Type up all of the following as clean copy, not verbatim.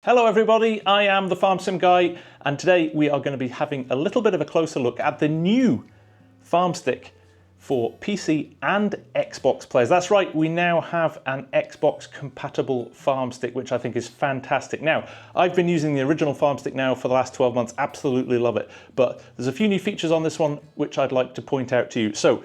Hello everybody, I am the TheFarmSimGuy, and today we are going to be having a little bit of a closer look at the new FarmStick for PC and Xbox players. That's right, we now have an Xbox compatible FarmStick, which I think is fantastic. Now, I've been using the original FarmStick now for the last 12 months, absolutely love it, but there's a few new features on this one which I'd like to point out to you. So,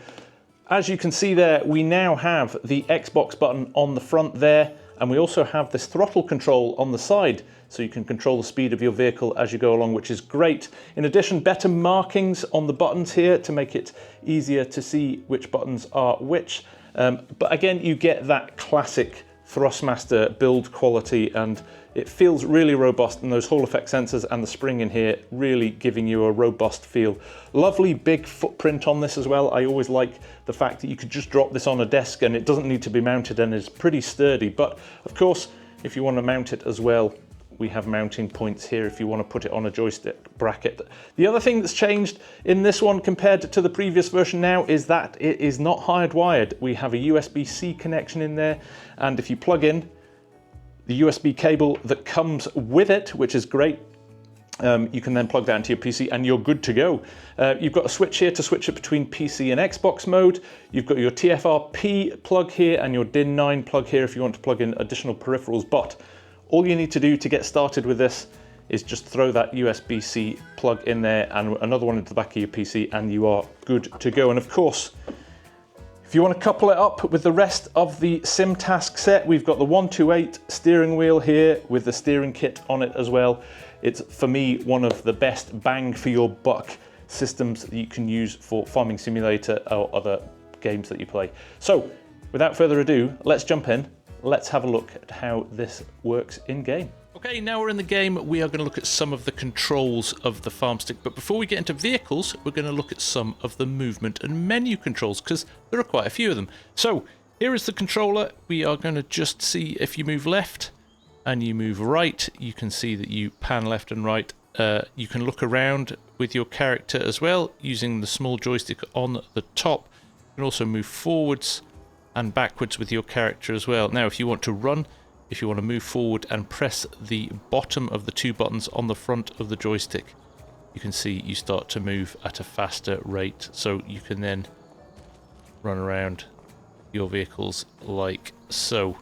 as you can see there, we now have the Xbox button on the front there, and we also have this throttle control on the side, so you can control the speed of your vehicle as you go along, which is great. In addition, better markings on the buttons here to make it easier to see which buttons are which. But again, you get that classic Thrustmaster build quality, and it feels really robust, and those Hall effect sensors and the spring in here really giving you a robust feel. Lovely big footprint on this as well. I always like the fact that you could just drop this on a desk and it doesn't need to be mounted and is pretty sturdy. But of course, if you want to mount it as well, we have mounting points here if you want to put it on a joystick bracket. The other thing that's changed in this one compared to the previous version now is that it is not hardwired. We have a USB-C connection in there, and if you plug in the USB cable that comes with it, which is great, you can then plug that into your PC and you're good to go. You've got a switch here to switch it between PC and Xbox mode. You've got your TFRP plug here and your DIN9 plug here if you want to plug in additional peripherals. But all you need to do to get started with this is just throw that USB-C plug in there and another one into the back of your PC and you are good to go. And of course, if you want to couple it up with the rest of the SimTask set, we've got the 128 steering wheel here with the steering kit on it as well. It's, for me, one of the best bang for your buck systems that you can use for Farming Simulator or other games that you play. So, without further ado, let's jump in. Let's have a look at how this works in game. Okay, now we're in the game, we are going to look at some of the controls of the FarmStick. But before we get into vehicles, we're going to look at some of the movement and menu controls, because there are quite a few of them. So, here is the controller. We are going to just see if you move left and you move right, you can see that you pan left and right. You can look around with your character as well, using the small joystick on the top. You can also move forwards and backwards with your character as well. Now, if you want to run, if you want to move forward and press the bottom of the two buttons on the front of the joystick, you can see you start to move at a faster rate. So you can then run around your vehicles like so.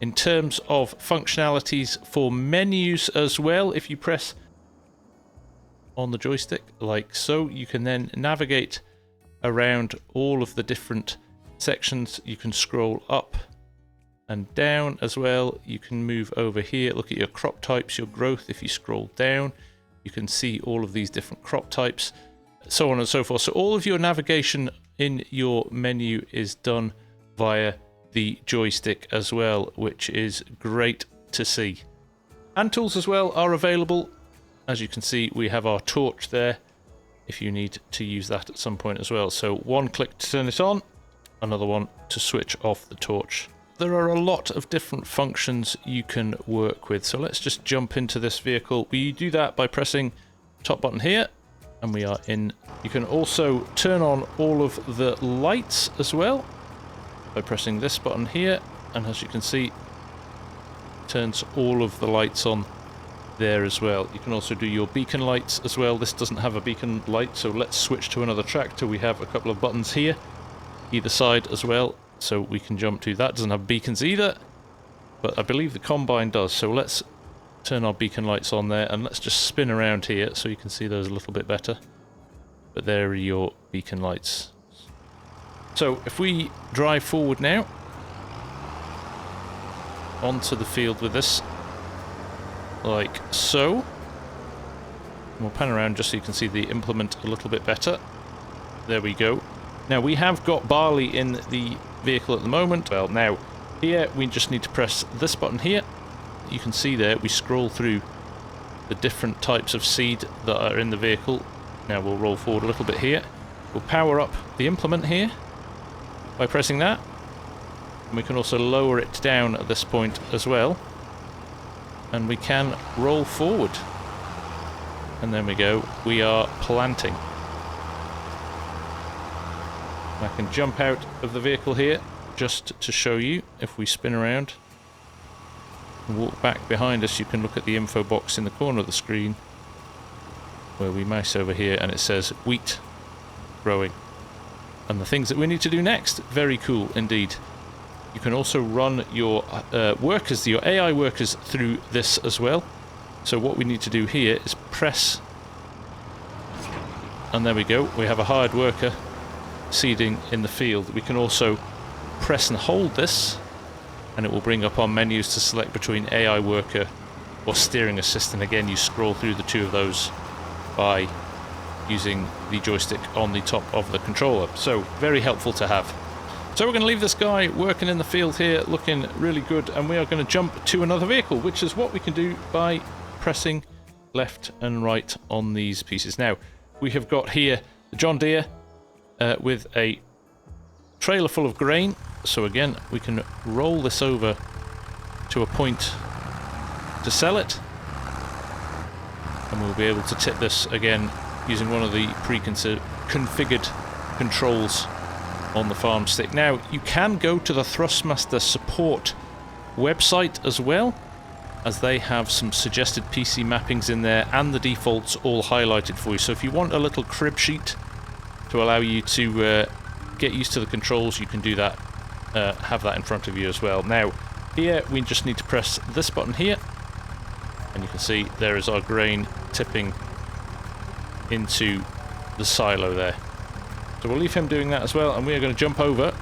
In terms of functionalities for menus as well, if you press on the joystick like so, you can then navigate around all of the different sections. You can scroll up and down as well. You can move over here, look at your crop types, your growth. If you scroll down, you can see all of these different crop types, so on and so forth. So all of your navigation in your menu is done via the joystick as well, which is great to see. Hand tools as well are available. As you can see, we have our torch there if you need to use that at some point as well. So one click to turn it on, another one to switch off the torch. There are a lot of different functions you can work with, so let's just jump into this vehicle. We do that by pressing top button here, and we are in. You can also turn on all of the lights as well by pressing this button here, and as you can see, it turns all of the lights on there as well. You can also do your beacon lights as well. This doesn't have a beacon light, so let's switch to another tractor. We have a couple of buttons here, either side as well, so we can jump to that. Doesn't have beacons either, but I believe the Combine does. So let's turn our beacon lights on there, and let's just spin around here so you can see those a little bit better. But there are your beacon lights. So if we drive forward now onto the field with this, like so, and we'll pan around just so you can see the implement a little bit better. There we go. Now, we have got barley in the vehicle at the moment. Well, now, here we just need to press this button here. You can see there, we scroll through the different types of seed that are in the vehicle. Now, we'll roll forward a little bit here. We'll power up the implement here by pressing that. And we can also lower it down at this point as well. And we can roll forward. And there we go, we are planting. I can jump out of the vehicle here just to show you. If we spin around, And walk back behind us, you can look at the info box in the corner of the screen where we mouse over here and it says wheat growing. And the things that we need to do next. Very cool indeed. You can also run your workers, your AI workers, through this as well. So what we need to do here is press, and there we go. We have a hired worker seeding in the field. We can also press and hold this, and it will bring up our menus to select between AI worker or steering assistant. Again, you scroll through the two of those by using the joystick on the top of the controller. So very helpful to have. So we're going to leave this guy working in the field here, looking really good, and we are going to jump to another vehicle, which is what we can do by pressing left and right on these pieces. Now, we have got here the John Deere with a trailer full of grain. So again, we can roll this over to a point to sell it, and we'll be able to tip this again using one of the pre-configured controls on the farm stick. Now, you can go to the Thrustmaster support website as well, as they have some suggested PC mappings in there and the defaults all highlighted for you. So if you want a little crib sheet to allow you to get used to the controls, you can do that, have that in front of you as well. Now, here we just need to press this button here, and you can see there is our grain tipping into the silo there. So we'll leave him doing that as well, and we are going to jump over.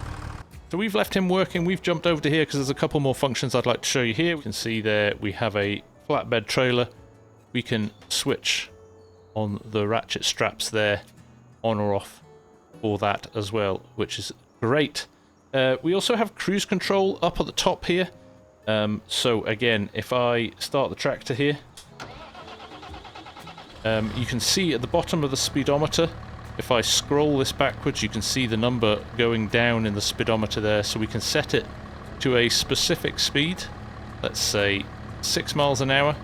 So we've left him working, we've jumped over to here because there's a couple more functions I'd like to show you here. You can see there we have a flatbed trailer. We can switch on the ratchet straps there, on or off for that as well, which is great. We also have cruise control up at the top here. So again, if I start the tractor here, you can see at the bottom of the speedometer, if I scroll this backwards, you can see the number going down in the speedometer there, so we can set it to a specific speed, let's say 6 miles an hour,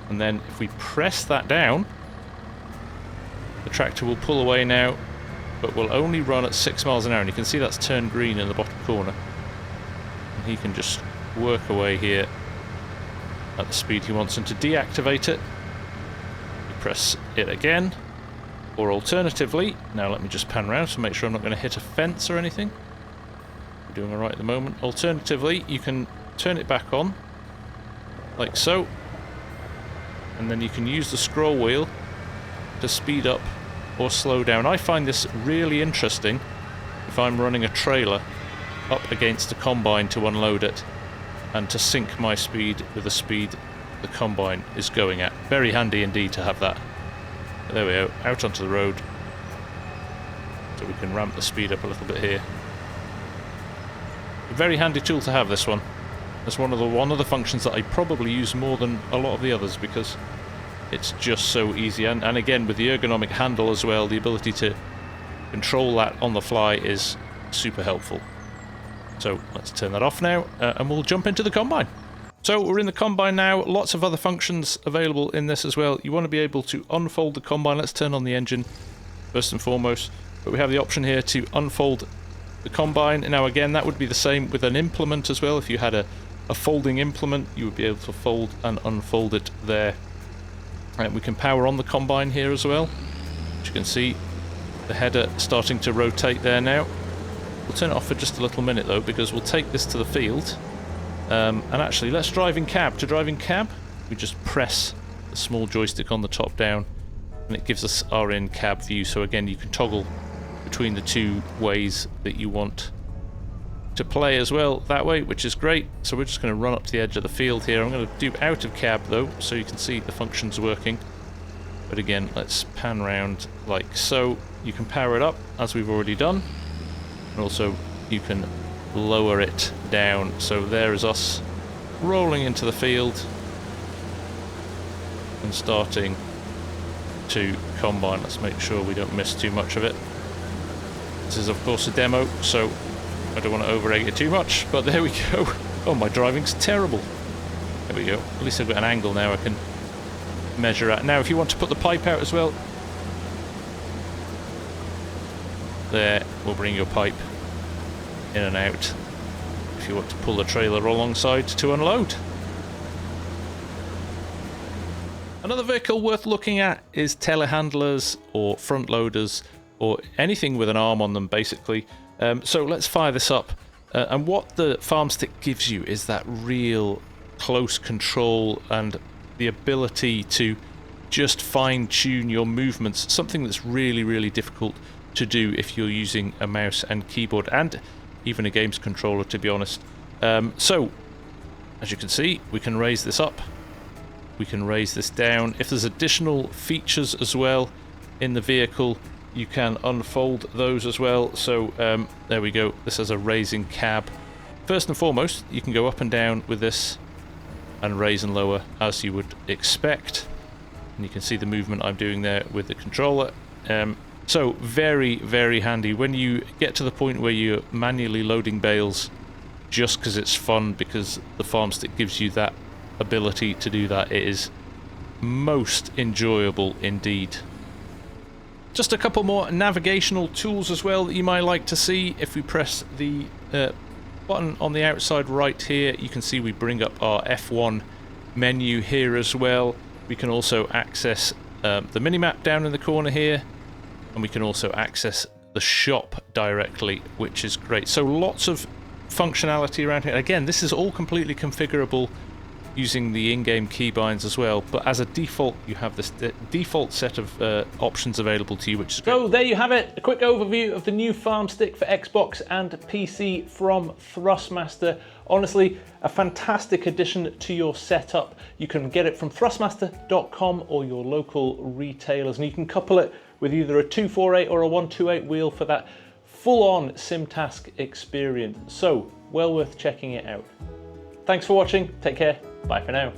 and then if we press that down, the tractor will pull away now, but will only run at 6 miles an hour, and you can see that's turned green in the bottom corner, and he can just work away here at the speed he wants. And to deactivate it, you press it again. Or alternatively, now let me just pan around to make sure I'm not going to hit a fence or anything. We're doing alright at the moment. Alternatively, you can turn it back on, like so, and then you can use the scroll wheel to speed up or slow down. I find this really interesting if I'm running a trailer up against a combine to unload it, and to sync my speed with the speed the combine is going at. Very handy indeed to have that. There we go, out onto the road, so we can ramp the speed up a little bit here. A very handy tool to have, this one. It's one of the functions that I probably use more than a lot of the others, because it's just so easy. And again, with the ergonomic handle as well, the ability to control that on the fly is super helpful. So let's turn that off now, and we'll jump into the combine. So we're in the combine now. Lots of other functions available in this as well. You want to be able to unfold the combine. Let's turn on the engine first and foremost. But we have the option here to unfold the combine. Now again, that would be the same with an implement as well. If you had a folding implement, you would be able to fold and unfold it there. And we can power on the combine here as well. As you can see, the header starting to rotate there now. We'll turn it off for just a little minute though, because we'll take this to the field. And actually, let's drive in cab. To drive in cab, we just press the small joystick on the top down, and it gives us our in-cab view. So again, you can toggle between the two ways that you want to play as well that way, which is great. So we're just going to run up to the edge of the field here. I'm going to do out of cab though, so you can see the functions working. But again, let's pan around like so. You can power it up, as we've already done, and also you can lower it down. So there is us rolling into the field and starting to combine. Let's make sure we don't miss too much of it. This is of course a demo, so I don't want to over-egg it too much, but there we go. Oh, my driving's terrible. There we go. At least I've got an angle now I can measure at. Now if you want to put the pipe out as well, there, we'll bring your pipe in and out if you want to pull the trailer alongside to unload. Another vehicle worth looking at is telehandlers or front loaders or anything with an arm on them, basically. So let's fire this up. And what the FarmStick gives you is that real close control and the ability to just fine-tune your movements, something that's really, really difficult to do if you're using a mouse and keyboard, and even a games controller, to be honest. So, as you can see, we can raise this up. We can raise this down. If there's additional features as well in the vehicle, you can unfold those as well. So there we go. This has a raising cab. First and foremost, you can go up and down with this and raise and lower as you would expect. And you can see the movement I'm doing there with the controller. So very, very handy when you get to the point where you're manually loading bales just because it's fun, because the FarmStick gives you that ability to do that. It is most enjoyable indeed. Just a couple more navigational tools as well that you might like to see. If we press the button on the outside right here, you can see we bring up our F1 menu here as well. We can also access the minimap down in the corner here, and we can also access the shop directly, which is great. So lots of functionality around here. Again, this is all completely configurable using the in-game keybinds as well, but as a default you have this default set of options available to you, which is great. So there you have it, a quick overview of the new FarmStick for Xbox and PC from Thrustmaster. Honestly, a fantastic addition to your setup. You can get it from thrustmaster.com or your local retailers, and you can couple it with either a 248 or a 128 wheel for that full-on SimTask experience. So, well worth checking it out. Thanks for watching, take care, bye for now.